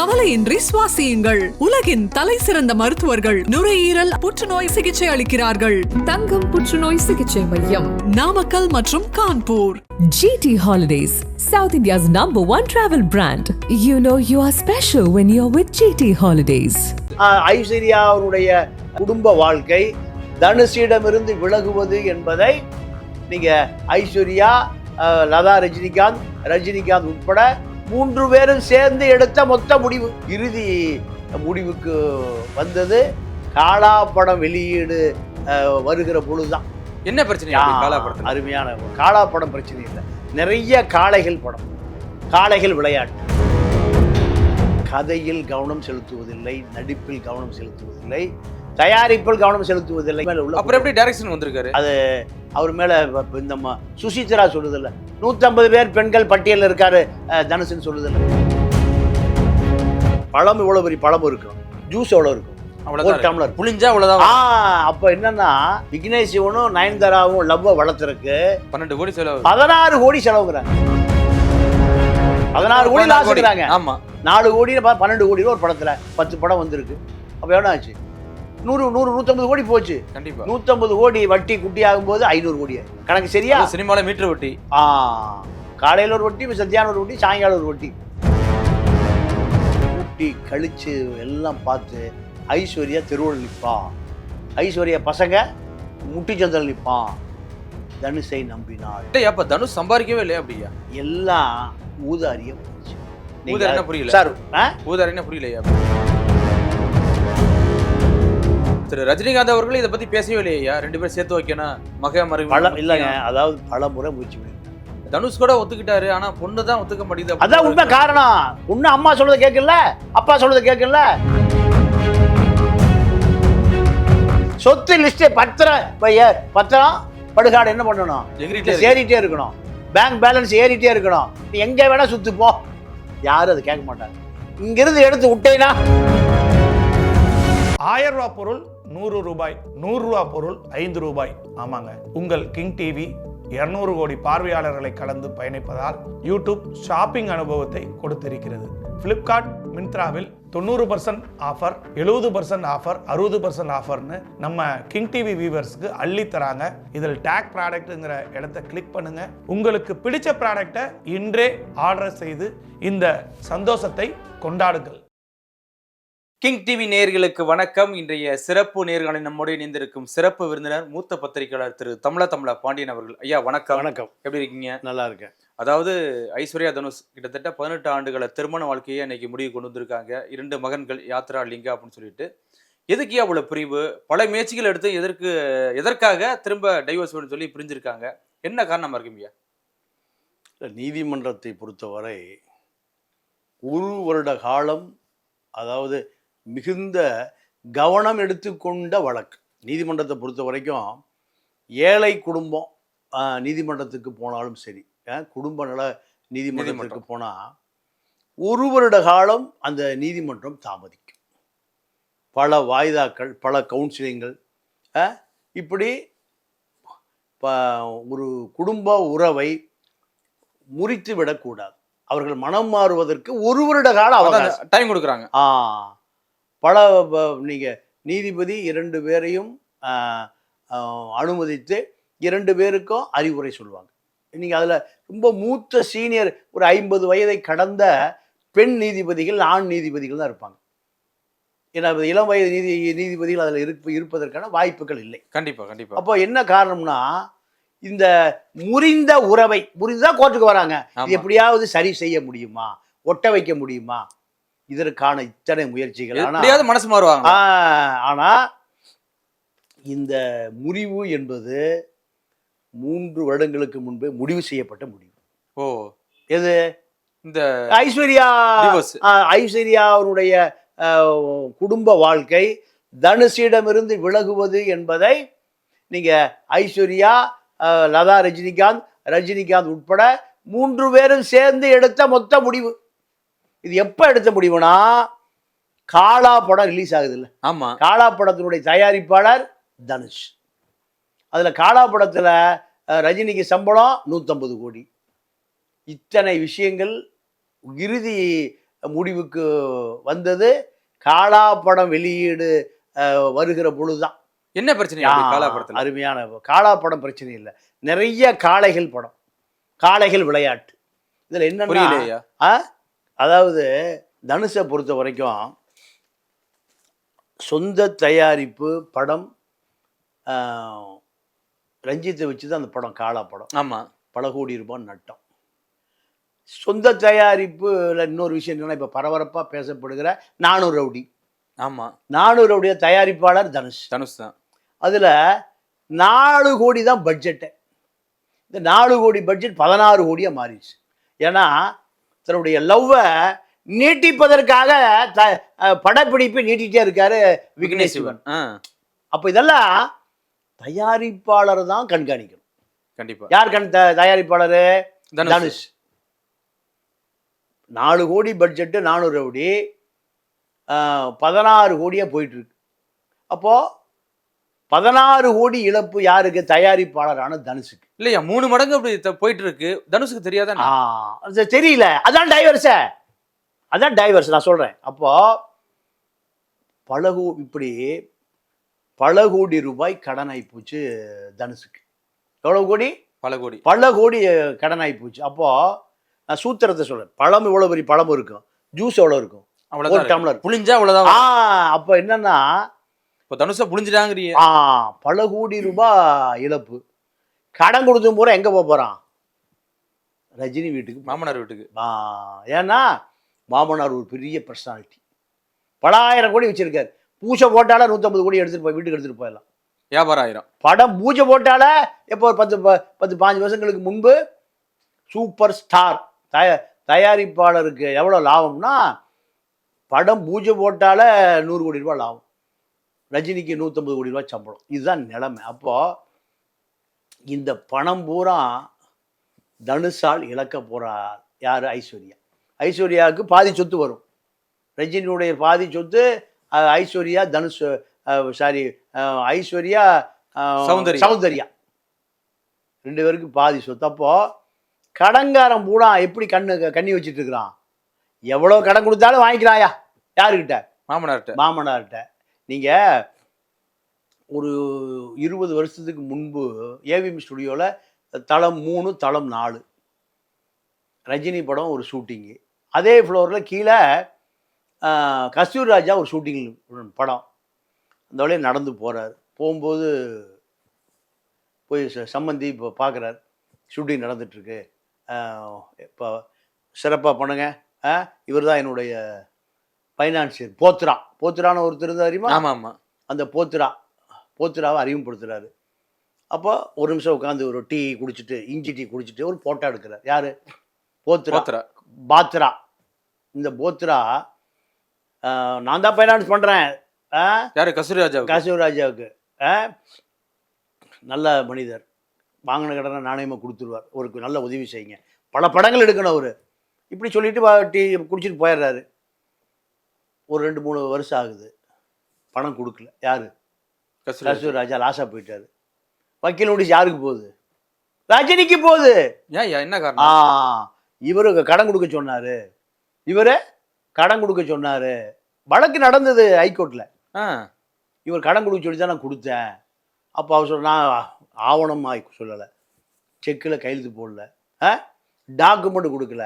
கவலையின்றி சுவாசியுங்கள். உலகின் தலை சிறந்த மருத்துவர்கள் நுரையீரல் புற்றுநோய் சிகிச்சை அளிக்கிறார்கள். தங்கம் புற்றுநோய் சிகிச்சை மையம், நாமக்கல் மற்றும் Kanpur. GT Holidays, South India's #1 travel brand. You know you are special when you're with GT Holidays. Aishwarya அவருடைய குடும்ப வாழ்க்கை தனுஷிடமிருந்து விலகுவது என்பதை நீங்க ஐஸ்வர்யா, லதா, ரஜினிகாந்த் உட்பட 3 பேரும் சேர்ந்து எடுத்த மொத்த முடிவு. இறுதி முடிவுக்கு வந்தது காலா படம் வெளியீடு வருகிற பொழுதுதான். என்ன பிரச்சனை? அருமையான காலா படம் பிரச்சனை இல்லை, நிறைய காளைகள் படம், காளைகள் விளையாட்டு. கதையில் கவனம் செலுத்துவதில்லை, நடிப்பில் கவனம் செலுத்துவதில்லை, தயாரிப்பில் கவனம் செலுத்துவதில்லை. அப்புறம் எப்படி டைரக்ஷன் வந்திருக்காரு? அது அவர் மேல இந்த சுசித்ரா சொல்லுதில்ல, 150 பேர் பெண்கள் பட்டியலில் இருக்காரு தனுஷன் சொல்லுதில்ல. பழம் இவ்வளவு பெரிய பழம் இருக்கும், ஜூஸ் எவ்வளவு இருக்கும், ஒரு டம்ளர் புளிஞ்சா அவ்வளவுதான். அப்ப என்னன்னா விக்னேஷ் சிவனும் நயன்தாராவும் லவ்வ வளர்த்துறதுக்கு 12 கோடி செலவு, 16 கோடி செலவுங்கிறாங்க. 16 கோடி லாஸ் இருக்கிறாங்க. ஆமா, 4 கோடி 12 கோடி ஒரு படத்துல 10 படம் வந்திருக்கு. அப்ப எவ்வளவு ஆச்சு? 150 கோடி போச்சு. கண்டிப்பா 150 கோடி வட்டி குட்டி ஆகும்போது 500 கோடி கணக்கு. சரியா? சினிமால மீட்டர் வட்டி. காலையில் ஒரு வட்டி, சத்தியான ஒரு வட்டி, சாயங்காலம் ஒரு வட்டி. ஊட்டி கழிச்சு எல்லாம் பார்த்து ஐஸ்வர்யா தெருவில் நிற்பான், ஐஸ்வர்யா பசங்க முட்டி சந்தல் நிற்பான். தனுஷை நம்பினாள். அப்ப தனுஷ் சம்பாதிக்கவே இல்லையா? அப்படியா? எல்லாம் ஊதாரியம் போச்சு. ஊதாரினா புரியல சார். ஊதாரினா புரியலையா? திரு ரஜினிகாந்த் அவர்கள் இதை பத்தி பேசவே இல்லையா? 2 பேரும் சேர்த்து வைக்கணும், மகா மருமகன் இல்லைங்க. அதாவது பல முறை முயற்சி பண்ணி தனுஷ் கூட ஒத்துக்கிட்டாரு, ஆனா பொண்ணு தான் ஒத்துக்க மாட்டேங்குது. அதான் உண்மை காரணம். பொண்ணு அம்மா சொல்றதை கேட்கல, அப்பா சொல்றதை கேட்கல. சொத்து லிஸ்ட் பத்திரம் படுகாடு என்ன பண்ணணும்? ஏறிட்டே இருக்கணும், பேங்க் பேலன்ஸ் ஏறிட்டே இருக்கணும். நீ எங்க வேணா சுத்து போ, யாரும் அதை கேட்க மாட்டாங்க. இங்கிருந்து எடுத்து விட்டேனா 1000 ரூபா பொருள் 100 ரூபாய், 100 ரூபா பொருள் 5 ரூபாய். ஆமாங்க, உங்கள் கிங் டிவி 200 கோடி பார்வையாளர்களை கடந்து பயணிப்பதால் யூடியூப் ஷாப்பிங் அனுபவத்தை கொடுத்திருக்கிறது. பிளிப்கார்ட், மிந்த்ராவில் 90% ஆஃபர், 70% ஆஃபர், 60% ஆஃபர்னு நம்ம கிங் டிவி வியூவர்ஸ்க்கு அள்ளி தராங்க. இதில் டேக் ப்ராடக்ட்ங்கிற இடத்தை கிளிக் பண்ணுங்க. உங்களுக்கு பிடிச்ச ப்ராடக்டை இன்றே ஆர்டர் செய்து இந்த சந்தோஷத்தை கொண்டாடுங்கள். கிங் டிவி நேயர்களுக்கு வணக்கம். இன்றைய சிறப்பு நேர்காணலில் நம்முடைய இணைந்திருக்கும் சிறப்பு விருந்தினர் மூத்த பத்திரிகையாளர் திரு தமிழா பாண்டியன் அவர்கள். ஐயா வணக்கம். வணக்கம். எப்படி இருக்கீங்க? நல்லா இருக்கேன். அதாவது ஐஸ்வர்யா தனுஷ் கிட்டத்தட்ட 18 ஆண்டுகள திருமண வாழ்க்கையை இன்னைக்கு முடிவு கொண்டு வந்திருக்காங்க. 2 மகன்கள், யாத்ரா, லிங்கா அப்படின்னு சொல்லிட்டு. எதுக்கு அவ்வளவு பிரிவு? பல முயற்சிகள் எடுத்து எதற்காக திரும்ப டைவர்ஸ் சொல்லி பிரிஞ்சிருக்காங்க? என்ன காரணமா இருக்குங்க? நீதிமன்றத்தை பொறுத்தவரை 1 வருட காலம், அதாவது மிகுந்த கவனம் எடுத்துக்கொண்ட வழக்கு. நீதிமன்றத்தை பொறுத்த வரைக்கும் ஏழை குடும்பம் நீதிமன்றத்துக்கு போனாலும் சரி, குடும்ப நல நீதிமன்றத்துக்கு போனால் 1 வருட காலம் அந்த நீதிமன்றம் தாமதிக்கும். பல வாய்தாக்கள், பல கவுன்சிலிங்கள், இப்படி ஒரு குடும்ப உறவை முறித்து விடக்கூடாது. அவர்கள் மனம் மாறுவதற்கு 1 வருட காலம் அவகாசம் டைம் கொடுக்குறாங்க. பல நீங்கள் நீதிபதி 2 பேரையும் அனுமதித்து 2 பேருக்கும் அறிவுரை சொல்லுவாங்க. நீங்கள் அதில் ரொம்ப மூத்த சீனியர் ஒரு 50 வயதை கடந்த பெண் நீதிபதிகள், ஆண் நீதிபதிகள் தான் இருப்பாங்க. ஏன்னா இளம் வயது நீதிபதிகள் அதில் இருப்பதற்கான வாய்ப்புகள் இல்லை. கண்டிப்பாக. அப்போ என்ன காரணம்னா, இந்த முறிந்த உறவை முறிந்துதான் கோர்ட்டுக்கு வராங்க. எப்படியாவது சரி செய்ய முடியுமா, ஒட்ட வைக்க முடியுமா, இதற்கான இத்தனை முயற்சிகள். மனசு மாறுவாங்க. ஆனா இந்த முறிவு என்பது 3 வருடங்களுக்கு முன்பே முடிவு செய்யப்பட்ட முடிவு. எது? இந்த ஐஸ்வர்யா அவருடைய குடும்ப வாழ்க்கை தனுஷிடமிருந்து விலகுவது என்பதை நீங்க ஐஸ்வர்யா, லதா, ரஜினிகாந்த் உட்பட 3 பேரும் சேர்ந்து எடுத்த மொத்த முடிவு. இது எப்ப எடுத்த முடிவுனா, காலா படம் ரிலீஸ் ஆகுது இல்ல? ஆமா. காலா படத்தினுடைய தயாரிப்பாளர் தனுஷ். அதுல காலா படத்துல ரஜினிக்கு சம்பளம் 150 கோடி. இத்தனை விஷயங்கள் இறுதி முடிவுக்கு வந்தது காலா படம் வெளியீடு வருகிற பொழுதுதான். என்ன பிரச்சனை அப்படி காலா படத்துல? அருமையான காலா படம் பிரச்சனை இல்லை, நிறைய காளைகள் படம், காளைகள் விளையாட்டு. இதுல புரியலையா? என்ன, அதாவது தனுஷை பொறுத்த வரைக்கும் சொந்த தயாரிப்பு படம், ரஞ்சித்தை வச்சு தான் அந்த படம் காலா படம். ஆமா, பல கோடி ரூபாய் நட்டம். சொந்த தயாரிப்புல இன்னொரு விஷயம் என்னன்னா, இப்ப பரபரப்பா பேசப்படுகிற நானு ரவுடி. ஆமா, நானு ரவுடிய தயாரிப்பாளர் தனுஷ் தான். அதுல 4 கோடி தான் பட்ஜெட்டு. இந்த 4 கோடி பட்ஜெட் 16 கோடியா மாறிடுச்சு. ஏன்னா தன்னுடைய லவ்வை நீட்டிப்பதற்காக படப்பிடிப்பு நீட்டிட்டே இருக்காரு விக்னேஷ் சிவன். அப்ப இதெல்லாம் தயாரிப்பாளர் தான் கண்காணிக்கணும். கண்டிப்பா. யார் தயாரிப்பாளர்? தனுஷ். 4 கோடி பட்ஜெட்டு நானு ரவுடி 16 கோடியா போயிட்டு இருக்கு. அப்போ 16 கோடி இழப்பு யாருக்கு? தயாரிப்பாளரான தனுஷுக்கு. இல்லையா, 3 மடங்கு அப்படி போயிட்டு இருக்கு. தனுஷுக்கு தெரியாதா? தெரியல, அதான் டைவர்ஸ் நான் சொல்றேன். அப்போ இப்படி பல கோடி ரூபாய் கடன் ஆகி போச்சு தனுஷுக்கு. எவ்வளவு கோடி? பல கோடி கடன் ஆகி போச்சு. அப்போ நான் சூத்திரத்தை சொல்றேன். பழம் இவ்வளவு பெரிய பழம் இருக்கும், ஜூஸ் எவ்வளவு இருக்கும்? ஒரு டம்ளர் புளிஞ்சா அவ்வளவுதான். அப்ப என்னன்னா, தனுஷ புளிஞ்சிட்டாங்க. பல கோடி ரூபாய் இழப்பு. கடன் கொடுத்தும் பூரா எங்க போறான்? ரஜினி வீட்டுக்கு, மாமனார் வீட்டுக்கு. ஏன்னா மாமனார் ஒரு பெரிய பர்சனாலிட்டி, பல ஆயிரம் கோடி வச்சிருக்காரு. பூஜை போட்டால 150 கோடி எடுத்துட்டு வீட்டுக்கு எடுத்துட்டு போயிடலாம். வியாபாரம் ஆயிரம். படம் பூஜை போட்டால எப்போ ஒரு 10-15 வருஷங்களுக்கு முன்பு சூப்பர் ஸ்டார் தயாரிப்பாளருக்கு எவ்வளவு லாபம்னா, படம் பூஜை போட்டால 100 கோடி ரூபாய் லாபம், ரஜினிக்கு 150 கோடி ரூபாய் சம்பளம். இதுதான் நிலைமை. அப்போ இந்த பணம் பூரா தனுஷால் இழக்க போறார் யாரு? ஐஸ்வர்யா. ஐஸ்வர்யாவுக்கு பாதி சொத்து வரும். ரஜினியுடைய பாதி சொத்து ஐஸ்வர்யா, தனுஷ் ஐஸ்வர்யா சௌந்தர்யா 2 பேருக்கு பாதி சொத்து. அப்போ கடன்காரன் பூரா எப்படி கண்ணி வச்சுட்டு இருக்கிறான்? எவ்வளவு கடன் கொடுத்தாலும் வாங்கிக்கிறாயா? யாருக்கிட்ட? மாமனார்கிட்ட. நீங்க ஒரு 20 வருஷத்துக்கு முன்பு ஏவிஎம் ஸ்டுடியோல தளம் 3 தளம் 4 ரஜினி படம் ஒரு ஷூட்டிங்கு. அதே ஃப்ளோரில் கீழே கஸ்தூரி ராஜா ஒரு ஷூட்டிங் படம். அந்த வழியை நடந்து போகிறார். போகும்போது போய் சம்மந்தி இப்போ பார்க்குறாரு, ஷூட்டிங் நடந்துட்டுருக்கு, இப்போ சிறப்பாக பண்ணுங்க, இவர் தான் என்னுடைய ஃபைனான்சியர் போத்ரான்னு ஒருத்தர் இருந்தால் தெரியுமா? ஆமாம். அந்த போத்ராவை அறிமுகப்படுத்துகிறாரு. அப்போ ஒரு நிமிஷம் உட்காந்து ஒரு டீ குடிச்சிட்டு, இஞ்சி டீ குடிச்சிட்டு ஒரு போட்டோ எடுக்கிறார். யார்? பாத்ரா. இந்த போத்ரா நான் தான் ஃபைனான்ஸ் பண்ணுறேன். கஸ்தூரி ராஜாவுக்கு நல்ல மனிதர், வாங்கின கடனை நாணயமாக கொடுத்துருவார், ஒரு நல்ல உதவி செய்யுங்க, பல படங்கள் எடுக்கணும் அவர். இப்படி சொல்லிட்டு டீ குடிச்சிட்டு போயிடுறாரு. ஒரு 2-3 வருஷம் ஆகுது, பணம் கொடுக்கல. யாரு? கஸ்தூரி ராஜா லாஸாக போயிட்டாரு. வக்கீல் நோட்டீஸ் யாருக்கு போகுது? ரஜினிக்கு போகுது. என்ன காரணம்? இவரு கடன் கொடுக்க சொன்னாரு. வழக்கு நடந்தது ஹைகோர்ட்ல. இவர் கடன் கொடுக்க சொல்லி தான் நான் கொடுத்தேன். அப்போ அவர் சொல்ல, நான் ஆவணம் சொல்லலை, செக்கில் கையெழுத்து போடல, டாக்குமெண்ட் கொடுக்கல,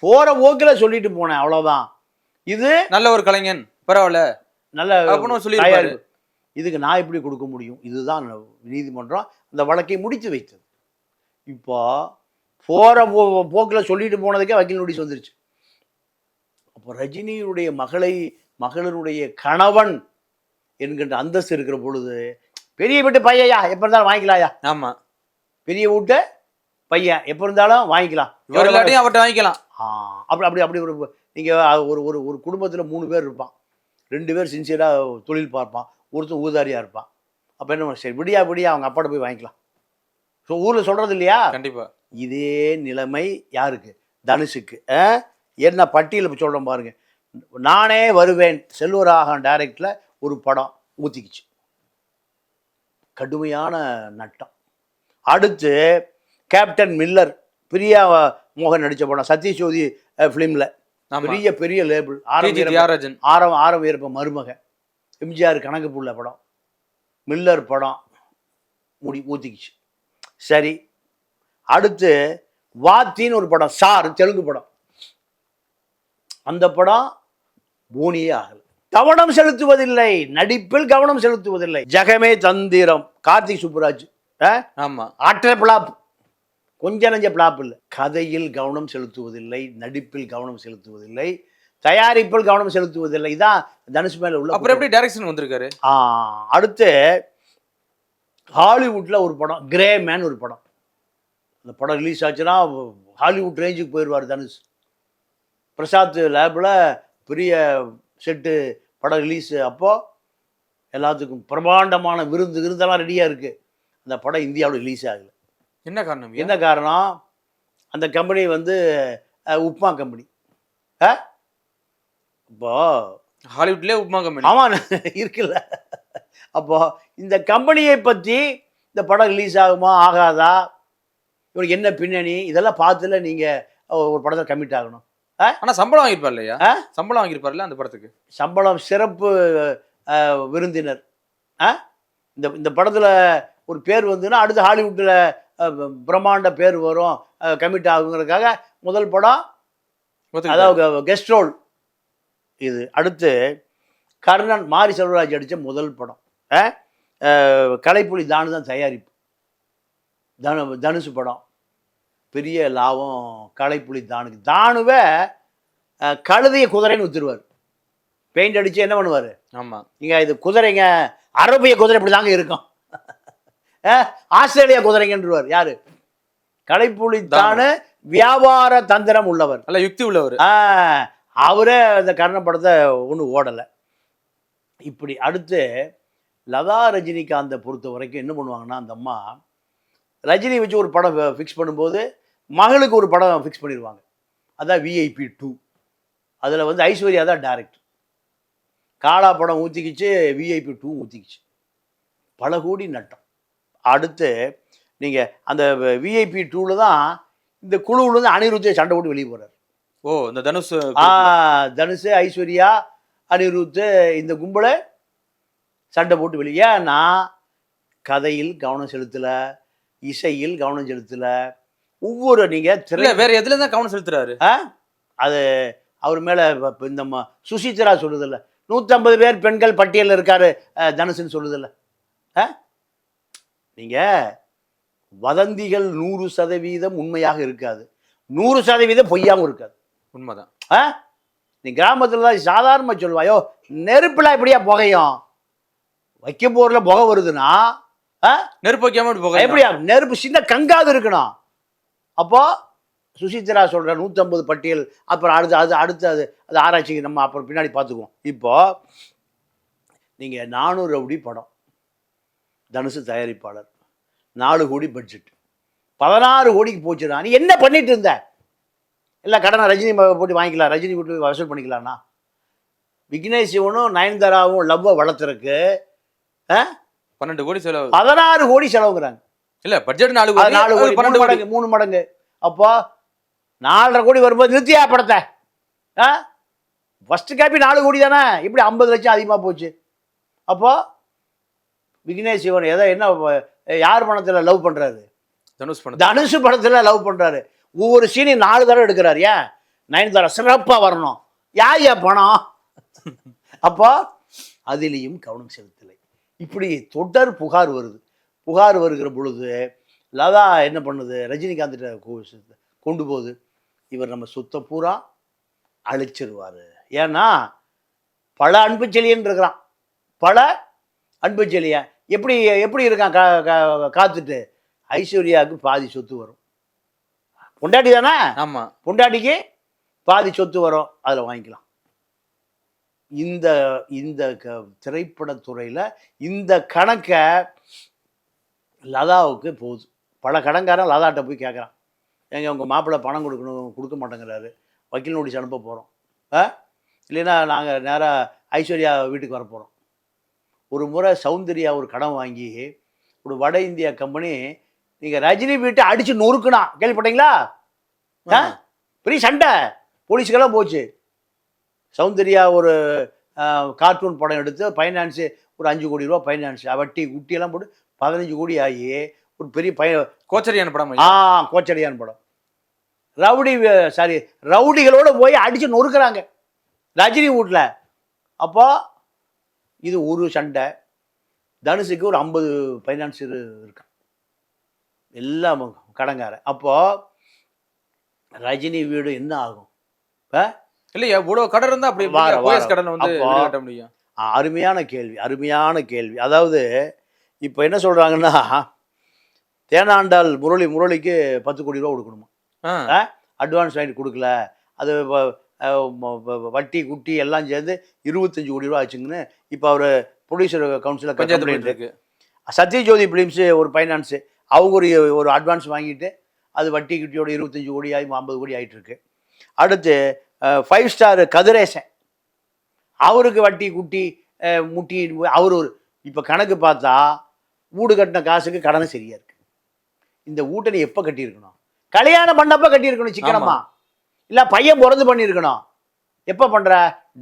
போற போக்கில் சொல்லிட்டு போனேன், அவ்வளோதான். இது நல்ல ஒரு கலைஞன், பரவாயில்ல, நல்ல சொல்லி, இதுக்கு நான் எப்படி கொடுக்க முடியும்? இதுதான் நீதிமன்றம் அந்த வழக்கை முடித்து வைத்தது. இப்போ போற போக்கில் சொல்லிட்டு போனதுக்கே வக்கீல் நோட்டீஸ் வந்துருச்சு. அப்போ ரஜினியுடைய மகளிருடைய கணவன் என்கின்ற அந்தஸ்து இருக்கிற பொழுது, பெரிய வீட்டு பையயா எப்ப இருந்தாலும் வாங்கிக்கலாயா? ஆமா, பெரிய வீட்டு பையன் எப்ப இருந்தாலும் வாங்கிக்கலாம், அவர்கிட்ட வாங்கிக்கலாம். அப்படி ஒரு நீங்க ஒரு குடும்பத்துல 3 பேர் இருப்பான். 2 பேர் சின்சியரா தொழில் பார்ப்பான், ஒருத்தன் ஊதாரியா இருப்பான். அப்ப என்ன, சரி விடியா அவங்க அப்பாட்ட போய் வாங்கிக்கலாம். ஸோ ஊர்ல சொல்றது இல்லையா? கண்டிப்பா. இதே நிலைமை யாருக்கு? தனுஷுக்கு. என்ன பட்டியல் சொல்றேன் பாருங்க. நானே வருவேன், செல்வராகவன் டைரக்ட்ல ஒரு படம் ஊத்திக்குச்சு, கடுமையான நட்டம். அடுத்து கேப்டன் மில்லர், பிரியா மோகன் நடித்த படம், சத்யஜோதி ஃபிலிமில் ஆமா. பெரிய பெரிய லேபிள். டிஜி தியாகராஜன். ஆரம் வீரப்ப மருமக, எம்ஜிஆர் கணக்கு புள்ள படம், மில்லர் படம் ஊத்திக்கிச்சு. சரி, அடுத்து வாத்தின்னு ஒரு படம், சார் தெலுங்கு படம், அந்த படம் போனியே ஆகல. கவனம் செலுத்துவதில்லை, நடிப்பில் கவனம் செலுத்துவதில்லை. ஜெகமே தந்திரம், கார்த்திக் சுப்புராஜ், ஆமா, ஆற்ற பிளாப், கொஞ்ச நஞ்ச பிளாப் இல்லை. கதையில் கவனம் செலுத்துவதில்லை, நடிப்பில் கவனம் செலுத்துவதில்லை, தயாரிப்பில் கவனம் செலுத்துவதில்லை. இதான் தனுஷ் மேல உள்ள. அப்புறம் எப்படி டைரக்ஷன் வந்திருக்காரு? அடுத்து ஹாலிவுட்ல ஒரு படம், கிரே மேன் ஒரு படம். அந்த படம் ரிலீஸ் ஆச்சுன்னா ஹாலிவுட் ரேஞ்சுக்கு போயிடுவார் தனுஷ். பிரசாத் லேபில் பெரிய செட்டு படம் ரிலீஸ். அப்போது எல்லாத்துக்கும் பிரமாண்டமான விருந்தெல்லாம் ரெடியாக இருக்குது. அந்த படம் இந்தியாவில் ரிலீஸ் ஆகலை. என்ன காரணம்? என்ன காரணம்? அந்த கம்பெனி வந்து உப்மா கம்பெனி. இப்போ ஹாலிவுட்லேயே உப்மா கம்பெனி. ஆமாம், இருக்குல்ல. அப்போ இந்த கம்பெனியை பற்றி இந்த படம் ரிலீஸ் ஆகுமா ஆகாதா, இவருக்கு என்ன பின்னணி, இதெல்லாம் பார்த்துல நீங்கள் ஒரு படத்தை கமிட் ஆகணும். ஆனா சம்பளம் வாங்கியிருப்பார் இல்லையா? சம்பளம் வாங்கியிருப்பார்ல அந்த படத்துக்கு. சம்பளம், சிறப்பு விருந்தினர். இந்த படத்துல ஒரு பேர் வந்துன்னா அடுத்து ஹாலிவுட்ல பிரம்மாண்ட பேர் வரும், கமிட் ஆகுங்கிறதுக்காக முதல் படம், அதாவது கெஸ்ட் ரோல் இது. அடுத்து கர்ணன், மாரி செல்வராஜ் அடித்த முதல் படம். கலைப்புலி தானு தான் தயாரிப்பு. தனுசு படம் பெரிய லாபம் கலைப்புலி தானுக்கு. தானுவே கழுதைய குதிரைன்னு ஊத்துருவார், பெயிண்ட் அடிச்சு என்ன பண்ணுவார்? ஆமா, நீங்க இது குதிரைங்க, அரபிய குதிரை இப்படி தாங்க இருக்கும், ஆஸ்திரேலியா குதிரைங்கன்றுவார். யாரு? கலைப்புலி தானு. வியாபார தந்திரம் உள்ளவர், நல்ல யுக்தி உள்ளவர். அவரே அந்த கர்ண படத்தை ஒன்றும் ஓடலை. இப்படி அடுத்து லதா ரஜினிகாந்தை பொறுத்த வரைக்கும் என்ன பண்ணுவாங்கன்னா, அந்த அம்மா ரஜினி வச்சு ஒரு படம் ஃபிக்ஸ் பண்ணும்போது மகளுக்கு ஒரு படம் ஃபிக்ஸ் பண்ணிடுவாங்க. அதான் VIP 2. அதில் வந்து ஐஸ்வர்யா தான் டைரக்டர். காலா படம் ஊற்றிக்கிச்சு, VIP 2 ஊற்றிக்கிச்சு, பல கோடி நட்டம். அடுத்து நீங்கள் அந்த VIP 2ல் தான் இந்த குழுவிலேருந்து அனிருத்தை சண்டை போட்டு வெளியே போகிறார். ஓ, இந்த தனுஷ். தனுஷ், ஐஸ்வர்யா, அனிருத், இந்த கும்பலை சண்டை போட்டு வெளியே. ஏன்னா கதையில் கவனம் செலுத்தலை, இசையில் கவனம் செலுத்தலை. ஒவ்வொரு நீங்கள் வேற எதுல தான் கவனம் செலுத்துறாரு? அது அவர் மேலே இந்த சுசித்ரா சொல்லுதில்ல, 150 பேர் பெண்கள் பட்டியலில் இருக்காரு தனுஷுன்னு சொல்லுதில்ல. நீங்கள் வதந்திகள் 100% உண்மையாக இருக்காது, 100% பொய்யாகவும் இருக்காது. உண்மைதான். நீ கிராமத்தில் தான் சாதாரணமாக சொல்லுவாயோ, நெருப்புலாம் எப்படியா புகையும், வைக்க போரில் புகை வருதுன்னா நெருப்பு வைக்காம எப்படியா? நெருப்பு சின்ன கங்காது இருக்கணும். அப்போ சுசித்ரா சொல்ற 150 பட்டியல், அப்புறம் அடுத்து அது ஆராய்ச்சிக்கு நம்ம அப்புறம் பின்னாடி பார்த்துக்குவோம். இப்போ நீங்க 400 ரவுடி படம், தனுசு தயாரிப்பாளர், 4 கோடி பட்ஜெட், 16 கோடிக்கு போச்சுடா. நீ என்ன பண்ணிட்டு இருந்த? இல்லை கடனை ரஜினி போட்டு வாங்கிக்கலாம், ரஜினி போட்டு வசூல் பண்ணிக்கலாம்னா. விக்னேஷ் சிவனும் நயன்தாராவும் லவ்வை வளர்த்துறக்கு 12 கோடி செலவு, 16 கோடி செலவுங்கிறாங்க. இல்ல பட்ஜெட் 4 கோடி, 3 மடங்கு 3 மடங்கு. அப்போ 4.5 கோடி வரும்போது நிறுத்தியா படத்தை? ஃபர்ஸ்ட் காப்பி 4 கோடி தானே, இப்படி 50 லட்சம் அதிகமாக போச்சு. அப்போ விக்னேஷ் சிவன் என்ன யார் பணத்தில் லவ் பண்றாரு? தனுஷ் படத்தில் லவ் பண்றாரு. ஒவ்வொரு சீனையும் 4 தடவை எடுக்கிறாரு. ஏன்? நயன்தாரா சிறப்பாக வரணும். யார் பணம்? அப்போ அதிலையும் கவனம் செலுத்தலை. இப்படி தொடர் புகார் வருது. புகார் வருகிற பொழுது லதா என்ன பண்ணுது? ரஜினிகாந்த் கொண்டு போகுது, இவர் நம்ம சொத்தை பூரா அழிச்சிருவார். ஏன்னா பல அன்பு செழியன் இருக்கிறான், பல அன்பு செழியன். எப்படி இருக்கான் காத்துட்டு? ஐஸ்வர்யாவுக்கு பாதி சொத்து வரும். பொண்டாட்டி தானே? ஆமா, பொண்டாட்டிக்கு பாதி சொத்து வரும், அதில் வாங்கிக்கலாம். இந்த திரைப்படத்துறையில் இந்த கணக்கை லதாவுக்கு போகுது. பல கடன்காரன் லதாட்ட போய் கேட்குறான், எங்க உங்கள் மாப்பிள்ளை பணம் கொடுக்க மாட்டேங்கிறாரு, வக்கீல் நோட்டீஸ் அனுப்ப போகிறோம், இல்லைன்னா நாங்கள் நேராக ஐஸ்வர்யா வீட்டுக்கு வர போகிறோம். ஒரு முறை சௌந்தர்யா ஒரு கடன் வாங்கி ஒரு வட இந்தியா கம்பெனி நீங்கள் ரஜினி வீட்டை அடித்து நொறுக்குனா, கேள்விப்பட்டீங்களா? பெரிய சண்டை, போலீஸுக்கெல்லாம் போச்சு. சௌந்தர்யா ஒரு கார்ட்டூன் படம் எடுத்து ஃபைனான்ஸு ஒரு 5 கோடி ரூபா ஃபைனான்ஸ் வட்டி குட்டியெல்லாம் போட்டு 15 கோடி ஆகி ஒரு பெரிய கோச்சரியான படம் கோச்சடியான் படம். ரவுடிகளோட போய் அடிச்சு நொறுக்குறாங்க ரஜினி வீட்டில். அப்போ இது ஒரு சண்டை. தனுஷுக்கு ஒரு 50 ஃபைனான்ஸ் இருக்கான், எல்லாம் கடங்கார. அப்போ ரஜினி வீடு என்ன ஆகும்? இல்லையா இவ்வளவு கடன் இருந்தா அப்படி கடன் வந்து கட்ட முடியும்? அருமையான கேள்வி. அதாவது இப்போ என்ன சொல்றாங்கன்னா, தேனாண்டால் முரளிக்கு 10 கோடி ரூபா கொடுக்கணுமா, அட்வான்ஸ் வாங்கிட்டு கொடுக்கல, அது வட்டி குட்டி எல்லாம் சேர்ந்து 25 கோடி ரூபா ஆச்சுங்கன்னு இப்போ அவர் ப்ரொடியூசர் கவுன்சிலில் கம்ப்ளைண்ட் இருக்கு. சத்யஜோதி ஃபிலிம்ஸு ஒரு ஃபைனான்ஸு அவங்க ஒரு அட்வான்ஸ் வாங்கிட்டு அது வட்டி குட்டியோட 25 கோடி ஆகி 50 கோடி ஆகிட்டு இருக்கு. அடுத்து 5 ஸ்டார் கதிரேசன், அவருக்கு வட்டி குட்டி முட்டி அவர் இப்போ கணக்கு பார்த்தா வீடு கட்டின காசுக்கு கடனை சரியா இருக்கு. இந்த வீட்டை நீ எப்போ கட்டியிருக்கணும்? கல்யாணம் பண்ணப்ப கட்டியிருக்கணும் சிக்கனமா, இல்லை பையன் பிறந்து பண்ணியிருக்கணும். எப்போ பண்ணுற?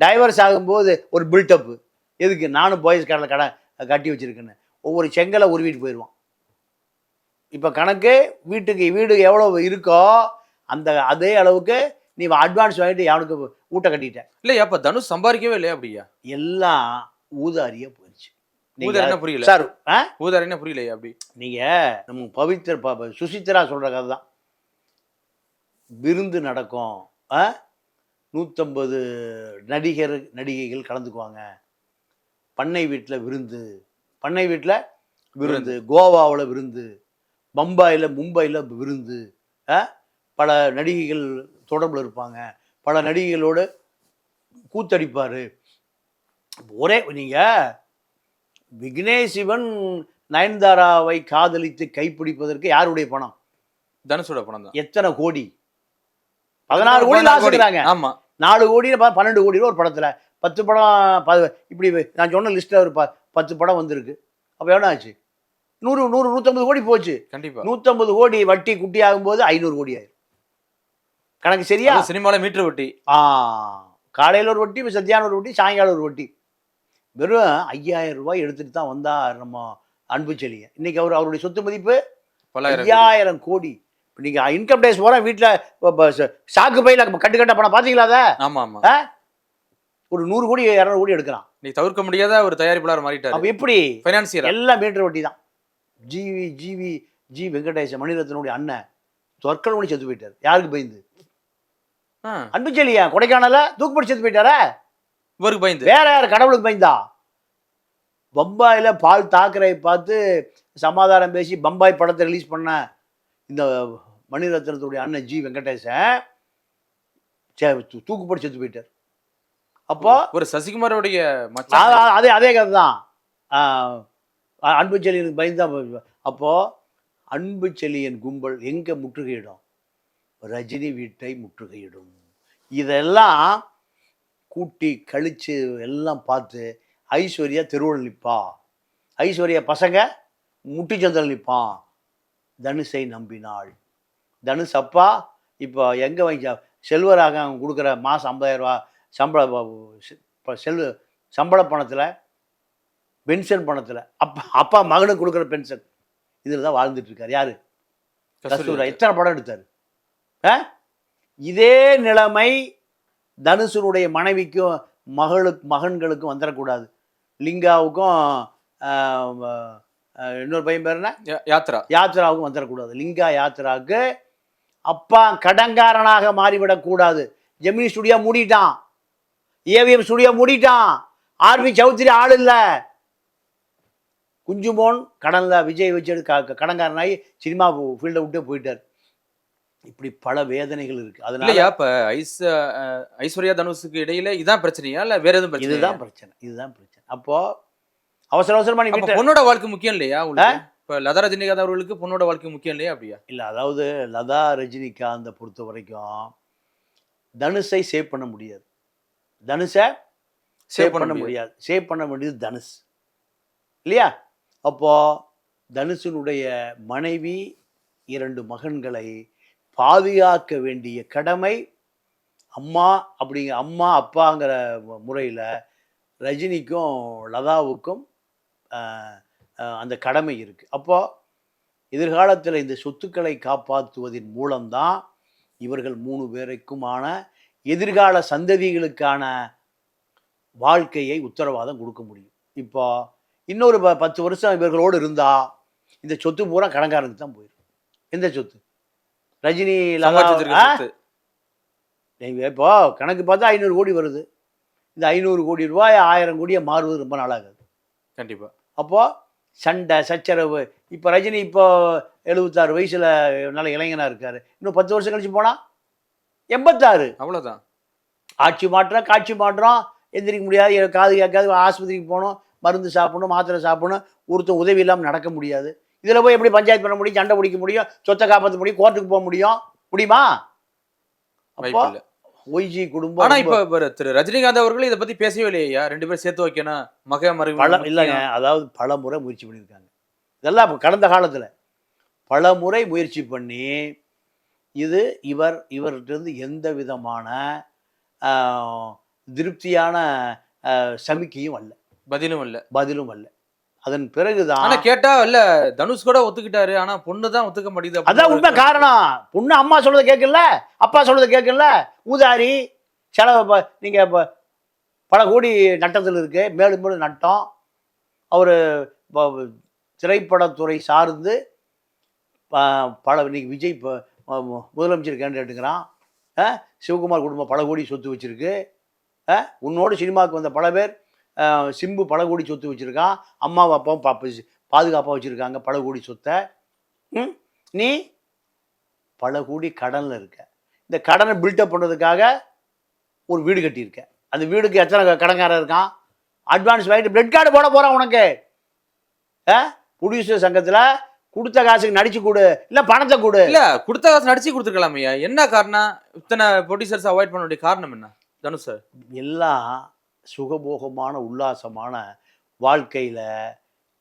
டைவர்ஸ் ஆகும்போது ஒரு பில்டப்பு. எதுக்கு? நானும் பாய்ஸ் கடலை கட்டி வச்சிருக்கேன்னு ஒவ்வொரு செங்கலை உருவிட்டு போயிடுவான். இப்போ கணக்கு வீடு எவ்வளோ இருக்கோ அதே அளவுக்கு நீ அட்வான்ஸ் வாங்கிட்டு அவனுக்கு வீட்டை கட்டிட்ட. இல்லையா அப்போ தனுஷ் சம்பாதிக்கவே இல்லையா? அப்படியா? எல்லாம் ஊதாரியா போயிடுச்சு. புரியல சார், ஊதாரின்னா புரியலையா? அப்படி நீங்க நம்ம சுசித்ரா சொல்ற கதை தான். விருந்து நடக்கும், 150 நடிகைகள் கலந்துக்குவாங்க. பண்ணை வீட்டில் விருந்து, கோவாவில் விருந்து, மும்பையில் விருந்து, பல நடிகைகள் தொடர்பில் இருப்பாங்க, பல நடிகைகளோடு கூத்தடிப்பார். ஒரே நீங்கள் விக்னேஷ் சிவன் நயன்தாராவை காதலித்து கைப்பிடிப்பதற்கு யாருடைய பணம்? தனுஷோட பணம் தான். எத்தனை கோடி? 16 கோடி ஆசைக்கிறாங்க. ஆமா, 4 கோடி 12 கோடி ரூபா ஒரு படத்துல 10 படம். இப்படி நான் சொன்ன லிஸ்ட்ல ஒரு 10 படம் வந்திருக்கு. அப்ப எவ்வளோ ஆச்சு? 150 கோடி போச்சு. கண்டிப்பா 150 கோடி வட்டி குட்டி ஆகும்போது 500 கோடி ஆயிரும். கணக்கு சரியா? சினிமால மீட்டர் வட்டி. காலையில் ஒரு வட்டி, சத்தியான ஒரு வட்டி, சாயங்காலம் ஒரு வட்டி. வெறும் 5000 ரூபாய் எடுத்துட்டு தான் வந்தார் நம்ம அன்புச்செழியன். இன்னைக்கு அவருடைய சொத்து மதிப்பு 5000 கோடி. இப்போ நீங்கள் இன்கம் டேக்ஸ் போகிற வீட்டில் சாக்கு பையில் கட்டு பணம் பார்த்தீங்களா? அதை ஆமாம் ஒரு 100 கோடி 200 கோடி எடுக்கிறான். நீ தவிர்க்க முடியாத ஒரு தயாரிப்பாளர் மாறிட்டார். அப்போ எப்படி? ஃபைனான்சியர் எல்லாம் மீட்டர் வட்டி தான். ஜி வெங்கடேசன் மணிரத்னுடைய அண்ணன் தொற்கள் மணி செத்து போயிட்டார். யாருக்கு பயந்து? அன்புச்செழியன் கொடைக்கானல தூக்குப்படி செத்து போயிட்டாரா? இவருக்கு பயந்து. வேற யார்? கடவுளுக்கு பயந்தா? பம்பாயில் பால் தாக்கரை பார்த்து சமாதானம் பேசி பம்பாய் படத்தை ரிலீஸ் பண்ண இந்த மணிரத்னத்துடைய அண்ணன் ஜி வெங்கடேசன் தூக்குப்படி செத்து போயிட்டார். அப்போ ஒரு சசிகுமாரோடைய அதே கதை தான். அன்புச்செழியனுக்கு பயந்துதான். அப்போ அன்புச்செழியன் கும்பல் எங்க முற்றுகையிடும்? ரஜினி வீட்டை முற்றுகையிடும். இதெல்லாம் கூட்டி கழிச்சு எல்லாம் பார்த்து ஐஸ்வர்யா தெருவில் நிற்பா, ஐஸ்வர்யா பசங்க முட்டிச்சந்தில் நிற்பான். தனுஷை நம்பினாள். தனுஷ் அப்பா இப்போ எங்கே வாங்கி செல்வராக அவங்க கொடுக்குற மாதம் 50,000 ரூபா சம்பள பணத்தில், பென்ஷன் பணத்தில், அப்பா மகனுக்கு கொடுக்குற பென்ஷன், இதில் தான் வாழ்ந்துட்டு இருக்கார். யாரு? கஸ்தூரா. எத்தனை படம் எடுத்தார்? இதே நிலைமை தனுஷனுடைய மனைவிக்கும் மகன்களுக்கும் வந்துடக்கூடாது. லிங்காவுக்கும் இன்னொரு பையன் பேர் என்ன, யாத்ராவுக்கும் வந்துடக்கூடாது. லிங்கா யாத்ராவுக்கு அப்பா கடங்காரனாக மாறிவிடக்கூடாது. ஜெமினி ஸ்டுடியோ மூடிட்டான், ஏவிஎம் ஸ்டுடியோ மூடிட்டான், ஆர்பி சௌத்ரி ஆள் இல்லை. குஞ்சுமோன் கடன்ல விஜய் வச்சு கடங்காரனாகி சினிமா ஃபீல்டை விட்டு போயிட்டார். இப்படி பல வேதனைகள் இருக்கு. அதனால இப்ப ஐஸ்வர்யா தனுஷுக்கு இடையில இதான் பிரச்சனையா இல்ல வேற எதுவும் பிரச்சனை? இதுதான் பிரச்சனை. அப்போ அவசரமா நீ பொண்ணோட வாழ்க்கை முக்கியம் இல்லையா? இப்ப லதா ரஜினிகாந்த் அவர்களுக்கு பொண்ணோட வாழ்க்கை முக்கியம் இல்லையா? அப்படியா? இல்ல, அதாவது லதா ரஜினிகாந்தை பொறுத்த வரைக்கும் தனுஷை சேவ் பண்ண முடியாது. தனுஷை சேவ் பண்ண முடியாது. சேவ் பண்ண வேண்டியது தனுஷ் இல்லையா? அப்போ தனுஷனுடைய மனைவி 2 மகன்களை பாதுகாக்க வேண்டிய கடமை அம்மா அம்மா அப்பாங்கிற முறையில் ரஜினிக்கும் லதாவுக்கும் அந்த கடமை இருக்குது. அப்போது எதிர்காலத்தில் இந்த சொத்துக்களை காப்பாற்றுவதன் மூலம்தான் இவர்கள் 3 பேருக்குமான எதிர்கால சந்ததிகளுக்கான வாழ்க்கையை உத்தரவாதம் கொடுக்க முடியும். இப்போ இன்னொரு 10 வருஷம் இவர்களோடு இருந்தால் இந்த சொத்து பூரா கடன்காரனுக்கு தான் போயிடும். எந்த சொத்து? ரஜினி இப்போ கணக்கு பார்த்தா 500 கோடி வருது. இந்த 500 கோடி ரூபாய் 1000 கோடியை மாறுவது ரொம்ப நாளாகுது. கண்டிப்பாக. அப்போது சண்டை சச்சரவு. இப்போ ரஜினி இப்போ 76 வயசில் நல்ல இளைஞனாக இருக்கார். இன்னும் 10 வருஷம் கழிச்சு போனால் 86. அவ்வளோதான். ஆட்சி மாற்றம் காட்சி மாற்றம், எந்திரிக்க முடியாது, காது கேட்காது, ஆஸ்பத்திரிக்கு போகணும், மருந்து சாப்பிடணும், மாத்திரை சாப்பிடணும், ஒருத்தர் உதவி இல்லாமல் நடக்க முடியாது. இதில் போய் எப்படி பஞ்சாயத்து பண்ண முடியும், சண்டை பிடிக்க முடியும், சொத்தை காப்பாற்ற முடியும், கோர்ட்டுக்கு போக முடியுமா? அப்போ ஒய்ஜி குடும்பம். ஆனால் இப்போ திரு ரஜினிகாந்த் அவர்கள் இதை பற்றி பேசவே இல்லையா? 2 பேரும் சேர்த்து வைக்கணும், மக மருமகன் இல்லைங்க. அதாவது பல முறை முயற்சி பண்ணியிருக்காங்க. இதெல்லாம் இப்போ கடந்த காலத்தில் பல முறை முயற்சி பண்ணி இது இவர்கிட்ட எந்த விதமான திருப்தியான சமிக்கையும் அல்ல, பதிலும் அல்ல. அதன் பிறகுதான் கேட்டா இல்ல தனுஷ் கூட ஒத்துக்கிட்டாரு, ஆனா பொண்ணு தான் ஒத்துக்க மாட்டேங்குது. அதான் உண்மை காரணம். பொண்ணு அம்மா சொல்றதை கேட்கல, அப்பா சொல்றதை கேட்கல. ஊதாரி செலவு நீங்க பல கோடி நட்டத்தில் இருக்கு, மேலும் மேலும் நட்டம். அவர் திரைப்படத்துறை சார்ந்து இன்னைக்கு விஜய் முதலமைச்சர் கேண்டிடேட்டுங்கிறான். சிவகுமார் குடும்பம் பல கோடி சொத்து வச்சிருக்கு. உன்னோடு சினிமாவுக்கு வந்த பல பேர், சிம்பு பல கோடி சொத்து வச்சுருக்கான், அம்மாவும் அப்பாவும் பாதுகாப்பாக வச்சுருக்காங்க பல கோடி சொத்தை. நீ பல கோடி கடனில் இருக்க. இந்த கடனை பில்டப் பண்ணுறதுக்காக ஒரு வீடு கட்டியிருக்க. அந்த வீடுக்கு எத்தனை கடன்காரன் இருக்கான்? அட்வான்ஸ் வாங்கிட்டு பிளட் கார்டு போட போகிறான் உனக்கு. ப்ரொடியூசர் சங்கத்தில் கொடுத்த காசுக்கு நடிச்சு கொடு, இல்லை பணத்தை கொடு. இல்லை கொடுத்த காசு நடிச்சு கொடுத்துருக்கலாம் ஐயா. என்ன காரணம் இத்தனை ப்ரொடியூசர்ஸ் அவாய்ட் பண்ண வேண்டிய காரணம் என்ன தனுஷ் சார்? எல்லாம் சுகபோகமான உல்லாசமான வாழ்க்கையில்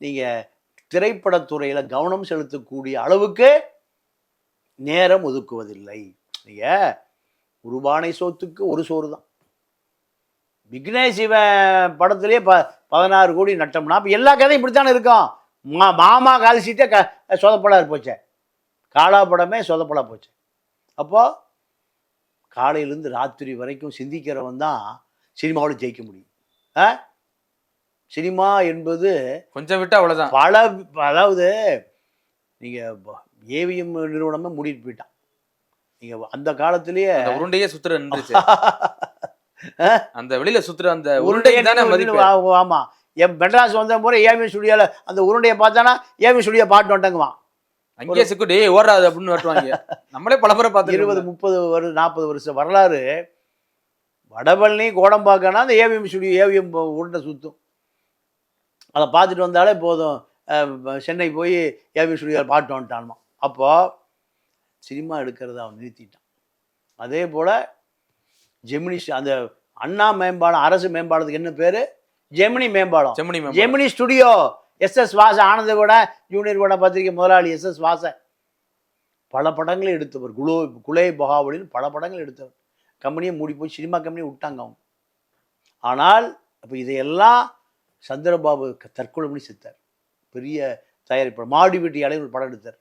நீங்கள் திரைப்படத்துறையில் கவனம் செலுத்தக்கூடிய அளவுக்கு நேரம் ஒதுக்குவதில்லை. நீங்கள் ஒரு பானை சோத்துக்கு ஒரு சோறு தான். விக்னேஷ் இவன் படத்துலேயே 16 கோடி நட்டம்னா இப்போ எல்லா கதையும் இப்படித்தானே இருக்கும். மாமா காலிச்சிட்டே சொதப்பலாக போச்சே, காலா படமே சொதப்பலாக போச்சு. அப்போது காலையிலேருந்து ராத்திரி வரைக்கும் சிந்திக்கிறவன் தான் சினிமாவில் ஜெயிக்க முடியும். சினிமா என்பது கொஞ்சம் விட்டு அவ்வளோதான். அதாவது நீங்கள் ஏவிஎம் நிறுவனமே மூடிட்டு போயிட்டான். நீங்கள் அந்த காலத்திலேயே உருண்டையே சுத்துற இருந்துச்சு. அந்த வெளியில சுத்துற அந்த உருண்டை தானே மதிப்பு. ஆமாம். என் மெட்ராஸ் வந்த முறை ஏவிஎம் ஸ்டுடியோவில் அந்த உருண்டையை பார்த்தானா ஏவிஎம் ஸ்டுடியோ பாட்டு வந்துட்டாங்குவான். அங்கேயே சிக்குடி ஓடாது அப்படின்னு வருவாங்க. நம்மளே பல முறை பார்த்து 20, 30, 40 வருஷம் வரலாறு. வடபழனி கோடம்பாக்கனா அந்த ஏவிஎம் ஸ்டுடியோ ஏவிஎம் உருண்டை சுற்றும். அதை பார்த்துட்டு வந்தாலே போதும், சென்னை போய் ஏவிஎம் ஸ்டுடியோவில் பாட்டு வந்துட்டானுமா. அப்போது சினிமா எடுக்கிறத அவன் நிறுத்திட்டான். அதே போல் ஜெமினி அந்த அண்ணா மேம்பாலம், அரசு மேம்பாலத்துக்கு என்ன பேர்? ஜெமினி மேம்பாலம். ஜெமினி ஸ்டுடியோ. எஸ்எஸ் வாச ஆனந்த கூட ஜூனியர் கூட பத்திரிகை முதலாளி எஸ்எஸ் வாச பல படங்களை எடுத்தவர். குலே பகாவலின்னு பல படங்கள் எடுத்தவர். கம்பெனியை மூடி போய் சினிமா கம்பெனியை விட்டாங்க அவங்க. ஆனால் இப்போ இதையெல்லாம் சந்திரபாபு தற்கொலை பண்ணி செத்தார். பெரிய தயாரிப்பாளர் மாடி வீட்டு இடையில ஒரு படம் எடுத்தார்.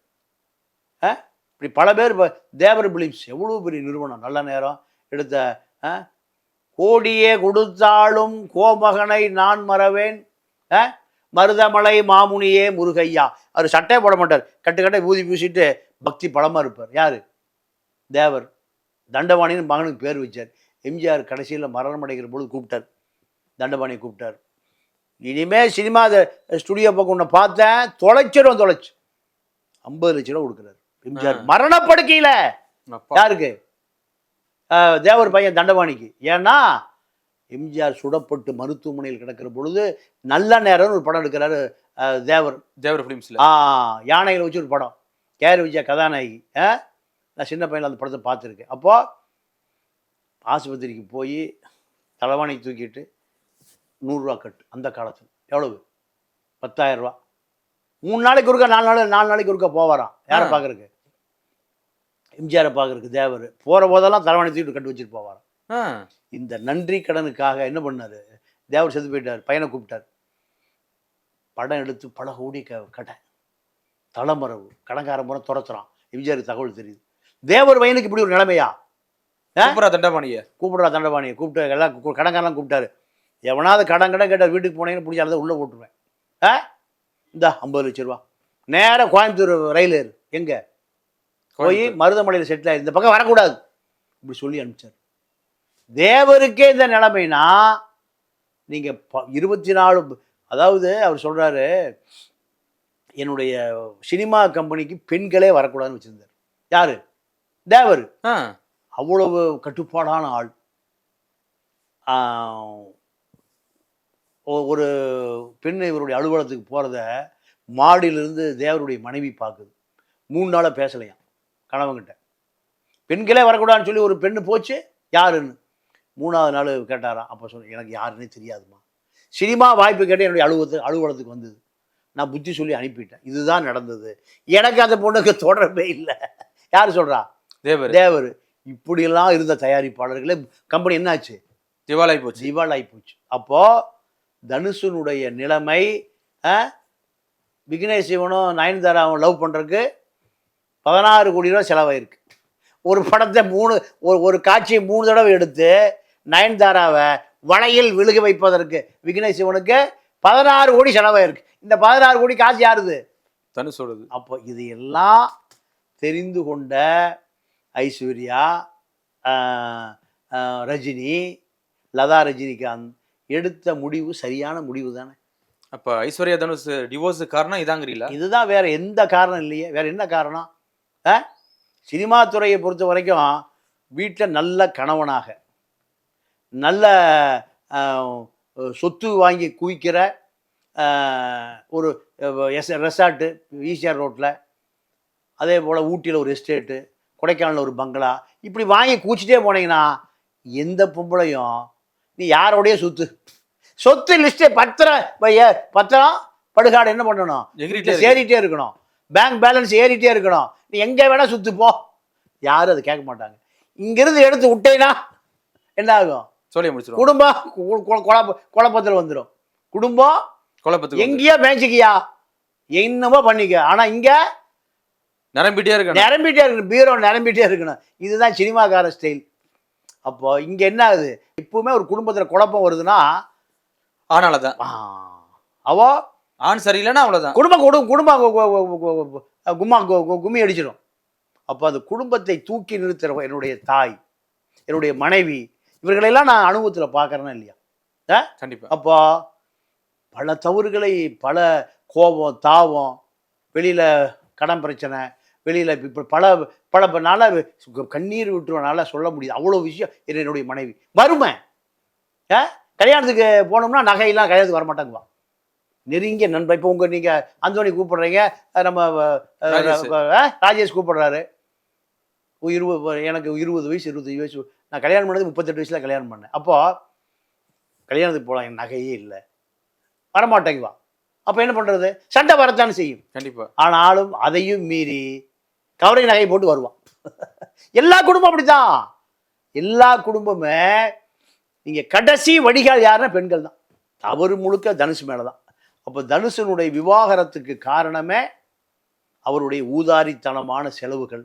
இப்படி பல பேர். இப்போ தேவர் பிலிம்ஸ் எவ்வளோ பெரிய நிறுவனம், நல்ல நேரம் எடுத்த கோடியே கொடுத்தாலும் கோமகனை நான் மறவேன், மருதமலை மாமுனியே முருகையா. அவர் சட்டையை போட மாட்டார், கட்டு ஊதி பூசிட்டு பக்தி படமாக இருப்பார். யார்? தேவர். தண்டபாணின்னு மகனுக்கு பேர் வச்சார். எம்ஜிஆர் கடைசியில் மரணம் அடைகிற பொழுது கூப்பிட்டார், தண்டபாணியை கூப்பிட்டார். இனிமேல் சினிமா ஸ்டுடியோ பக்கம் ஒன்று பார்த்தேன், தொலைச்சு 50 லட்ச ரூபா கொடுக்குறாரு எம்ஜிஆர் மரணப்படுக்கையில். யாருக்கு? தேவர் பையன் தண்டபாணிக்கு. ஏன்னா எம்ஜிஆர் சுடப்பட்டு மருத்துவமனையில் கிடக்கிற பொழுது நல்ல நேரம்னு ஒரு படம் எடுக்கிறாரு தேவர் ஃபிலிம்ஸில். யானையில் வச்சு ஒரு படம், கேஆர் விஜயா கதாநாயகி. நான் சின்ன பையனில் அந்த படத்தை பார்த்துருக்கேன். அப்போது ஆஸ்பத்திரிக்கு போய் தலைவாணி தூக்கிட்டு 100 ரூபா கட்டு. அந்த காலத்தில் எவ்வளவு? 10,000 ரூபா. 3 நாளைக்கு ஒருக்கா 4 நாளைக்கு ஒருக்கா போவாராம். யாரை பார்க்குறக்கு? எம்ஜிஆரை பார்க்குறக்கு. தேவர் போகிற போதெல்லாம் தலைவாணி தூக்கிட்டு கட்டு வச்சுட்டு போவாராம். இந்த நன்றி கடனுக்காக என்ன பண்ணாரு, தேவர் செத்து போயிட்டார், பையனை கூப்பிட்டார், படம் எடுத்து பல கோடி கடை, தலைமறைவு, கடன்கார முறை துரத்துறான். எம்ஜிஆருக்கு தகவல் தெரியுது. தேவர் பையனுக்கு இப்படி ஒரு நிலைமையா? தண்டபாணியை கூப்பிட்டு எல்லாம் கடன்காரெல்லாம் கூப்பிட்டாரு. எவனாவது கடன் கேட்டார், வீட்டுக்கு போனீங்கன்னு பிடிச்சாலும் உள்ளே போட்டுருவேன். இந்த 50 லட்ச ரூபா நேராக கோயம்புத்தூர் ரயில் ஏறு, எங்கே போய் மருதமலையில் செட்டில் ஆயிரு, இந்த பக்கம் வரக்கூடாது இப்படி சொல்லி அனுப்பிச்சார். தேவருக்கே இந்த நிலைமைனா நீங்கள் 24, அதாவது அவர் சொல்கிறாரு, என்னுடைய சினிமா கம்பெனிக்கு பெண்களே வரக்கூடாதுன்னு வச்சுருந்தார். யார்? தேவர். அவ்வளவு கட்டுப்பாடான ஆள். ஒரு பெண் இவருடைய அலுவலகத்துக்கு போகிறத மாடியிலிருந்து தேவருடைய மனைவி பார்க்குது. 3 நாளாக பேசலையாம் கணவன்கிட்ட. பெண்களே வரக்கூடாதுன்னு சொல்லி ஒரு பெண்ணு போச்சு, யாருன்னு 3ஆவது நாள் கேட்டாராம். அப்போ சொன்ன, எனக்கு யாருன்னே தெரியாதுமா, சினிமா வாய்ப்பு கேட்டு என்னுடைய அலுவலகத்துக்கு வந்தது, நான் புத்தி சொல்லி அனுப்பிட்டேன், இதுதான் நடந்தது, எனக்கு அந்த பொண்ணுக்கு தொடர்பே இல்லை. யார் சொல்கிறா? தேவர். இப்படியெல்லாம் இருந்த தயாரிப்பாளர்களே கம்பெனி என்னாச்சு? திவாலாகி போச்சு. அப்போது தனுஷனுடைய நிலைமை, விக்னேஷ் சிவனும் நயன்தாராவும் லவ் பண்ணுறதுக்கு 16 கோடி ரூபா செலவாயிருக்கு. ஒரு படத்தை ஒரு காட்சியை 3 தடவை எடுத்து நயன்தாராவை வலையில் விழுக வைப்பதற்கு விக்னேஷ் சிவனுக்கு 16 கோடி செலவாயிருக்கு. இந்த 16 கோடி காசு யாருது? தனுஷோடது. அப்போ இது எல்லாம் தெரிந்து கொண்ட ஐஸ்வர்யா, ரஜினி, லதா ரஜினிகாந்த் எடுத்த முடிவு சரியான முடிவு தானே. அப்போ ஐஸ்வர்யா தனுஷ் டிவோர்ஸுக்கு காரணம் இதாங்கிறீங்களா? இதுதான், வேற எந்த காரணம் இல்லையே. வேற என்ன காரணம்? சினிமா துறையை பொறுத்த வரைக்கும் வீட்டில் நல்ல கணவனாக, நல்ல சொத்து வாங்கி குவிக்கிற ஒரு ரெசார்ட்டு ஈசிஆர் ரோட்டில், அதே போல் ஊட்டியில் ஒரு எஸ்டேட்டு, கொடைக்கானலில் ஒரு பங்களா, இப்படி வாங்கி குவிச்சிட்டே போனீங்கன்னா எந்த பொம்பளையும் நீ யாரோடைய சொத்து லிஸ்ட்டே பத்திரம் படுகாடு என்ன பண்ணணும்? ஏறிட்டே இருக்கணும், பேங்க் பேலன்ஸ் ஏறிட்டே இருக்கணும், நீ எங்கே வேணால் சுற்று போ, யாரும் அதை கேட்க மாட்டாங்க. இங்கிருந்து எடுத்து விட்டேன்னா என்ன ஆகும்? சொல்லி முடிச்சிடும். குடும்பம் குழப்பத்தில் வந்துடும். குடும்பம் குழப்பத்துக்கு எங்கேயோ மேய்ச்சிக்கியா, என்னமோ பண்ணிக்க, ஆனால் இங்கே நிரம்பிட்டே இருக்கணும், பீரோ நிரம்பிட்டே இருக்கணும். இதுதான் சினிமாக்கார ஸ்டைல். அப்போ இங்கே என்ன ஆகுது? எப்பவுமே ஒரு குடும்பத்தில் குழப்பம் வருதுன்னா அதனால தான் அவோ ஆண் சரியில்லைன்னா அவ்வளோதான், கும்மி அடிச்சிடும். அப்போ அந்த குடும்பத்தை தூக்கி நிறுத்துற என்னுடைய தாய், என்னுடைய மனைவி, இவர்களெல்லாம் நான் அனுபவத்தில் பார்க்குறேன்னா இல்லையா? கண்டிப்பாக. அப்போ பல தவறுகளை, பல கோபம், தாவம், வெளியில் கடன் பிரச்சனை, வெளியில் இப்போ பல நாளாக கண்ணீர் விட்டுறனால சொல்ல முடியுது. அவ்வளோ விஷயம் என்னுடைய மனைவி. வறுமை, கல்யாணத்துக்கு போனோம்னா நகையெல்லாம் கல்யாணத்துக்கு வரமாட்டாங்குவா. நெருங்கிய நண்பன். இப்போ நீங்கள் அந்தோனி கூப்பிடுறீங்க, நம்ம ராஜேஷ் கூப்பிடுறாரு, எனக்கு 20 வயசு 25 வயசு, நான் கல்யாணம் பண்ணது 38 வயசில் கல்யாணம் பண்ணேன். அப்போது கல்யாணத்துக்கு போகலாம், என் நகையே இல்லை, வரமாட்டேங்குவா. அப்போ என்ன பண்ணுறது? சண்டை வரத்தானே செய்யும். கண்டிப்பாக. ஆனாலும் அதையும் மீறி கவரை நகை போட்டு வருவான். எல்லா குடும்பம் அப்படித்தான். எல்லா குடும்பமே நீங்கள் கடைசி வடிகால் யாருன்னா பெண்கள் தான். தவறு முழுக்க தனுஷ் மேலே தான். அப்போ தனுஷனுடைய விவாகரத்துக்கு காரணமே அவருடைய ஊதாரித்தனமான செலவுகள்,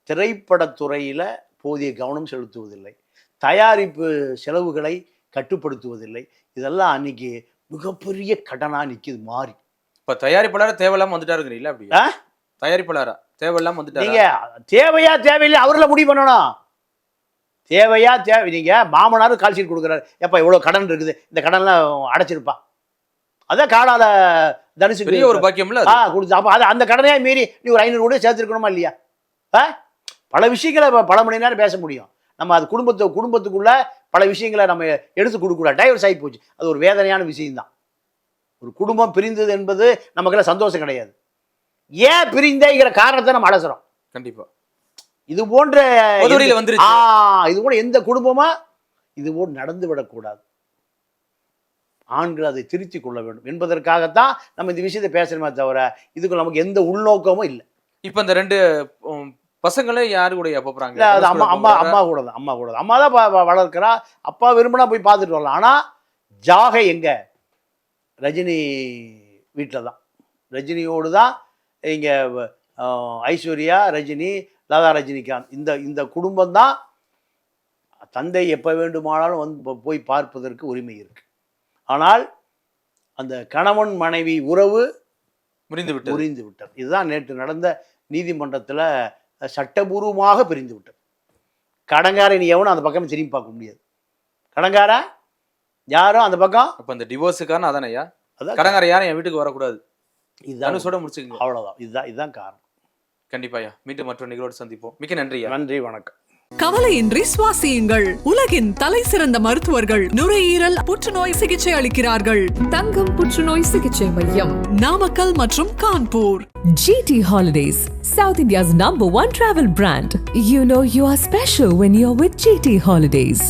திரைப்படத்துறையில் போதிய கவனம் செலுத்துவதில்லை, தயாரிப்பு செலவுகளை கட்டுப்படுத்துவதில்லை. இதெல்லாம் அன்னைக்கு மிகப்பெரிய கடனாக நிற்கிது மாறி. இப்போ தயாரிப்பாளராக தேவையில்லாமல் வந்துட்டாருங்கிறீங்களா? அப்படி தயாரிப்பாளராக தேவையில்லாமல் வந்துட்டாரு. நீங்கள் தேவையா தேவையில்லை அவர்களை முடிவு பண்ணணும். தேவையா தேவை. நீங்கள் மாமனாரும் கால் ஷீட் கொடுக்குறாரு, எப்போ இவ்வளோ கடன் இருக்குது, இந்த கடன்லாம் அடைச்சிருப்பா, அதான் காலால தனுஷுக்கு ஒரு பாக்கியம்ல கொடுத்து. அப்போ அந்த கடனையா மீறி நீ ஒரு 500 கோடி சேர்த்துருக்கணுமா இல்லையா? பல விஷயங்களை பல மணி நேரம் பேச முடியும். நம்ம அது குடும்பத்துக்குள்ள பல விஷயங்களை நம்ம எடுத்து கொடுக்கூடாது. டைவர்ஸ் ஆகி போச்சு, அது ஒரு வேதனையான விஷயம்தான். ஒரு குடும்பம் பிரிந்தது என்பது நமக்கெல்லாம் சந்தோஷம் கிடையாது. ஏன் பிரிந்தேங்கிற காரணத்தை நம்ம அலசுறோம். கண்டிப்பா. இது போன்ற இது போன்ற எந்த குடும்பமா இது போன்று நடந்து விடக்கூடாது. ஆண்கள் அதை திருத்தி கொள்ள வேண்டும் என்பதற்காகத்தான் நம்ம இந்த விஷயத்தை பேசணுமே தவிர இதுக்கு நமக்கு எந்த உள்நோக்கமும் இல்லை. இப்போ இந்த 2 பசங்களே யாரு கூட இல்லை போறாங்க? அது அம்மா கூட தான். அம்மா தான் வளர்க்குறா. அப்பா விரும்பினா போய் பார்த்துட்டு வரலாம். ஆனால் ஜாகை எங்கே? ரஜினி வீட்டில் தான். ரஜினியோடு தான் இங்கே ஐஸ்வர்யா, ரஜினி, லதா ரஜினிகாந்த் இந்த குடும்பம் தான். தந்தை எப்போ வேண்டுமானாலும் வந்து போய் பார்ப்பதற்கு உரிமை இருக்கு. ஆனால் அந்த கணவன் மனைவி உறவு முறிந்து விட்டது. இதுதான் நேற்று நடந்த நீதிமன்றத்தில் சட்டபூர்வமாக பிரிந்து விட்டது. கடங்காரன் எவனும் அந்த பக்கம் திரும்பி பார்க்க முடியாது. கடங்காரன் யாரும் அந்த பக்கம். அப்போ அந்த டிவோர்ஸுக்கான அதானையா, கடங்காரன் யாரும் என் வீட்டுக்கு வரக்கூடாது. இதுதான் சொல்ல முடிச்சுக்கங்க. அவ்வளோதான். இதுதான் காரணம். கண்டிப்பாயா. மீண்டும் மற்றொரு நிகழ்வோடு சந்திப்போம். மிக்க நன்றி. நன்றி, வணக்கம். கவலையின்றி சுவாசியுங்கள். உலகின் தலை சிறந்த மருத்துவர்கள் நுரையீரல் புற்றுநோய் சிகிச்சை அளிக்கிறார்கள். தங்கம் புற்றுநோய் சிகிச்சை மையம், நாமக்கல் மற்றும் Kanpur. GT Holidays, South India's #1 travel brand. You know you are special when you're with GT Holidays.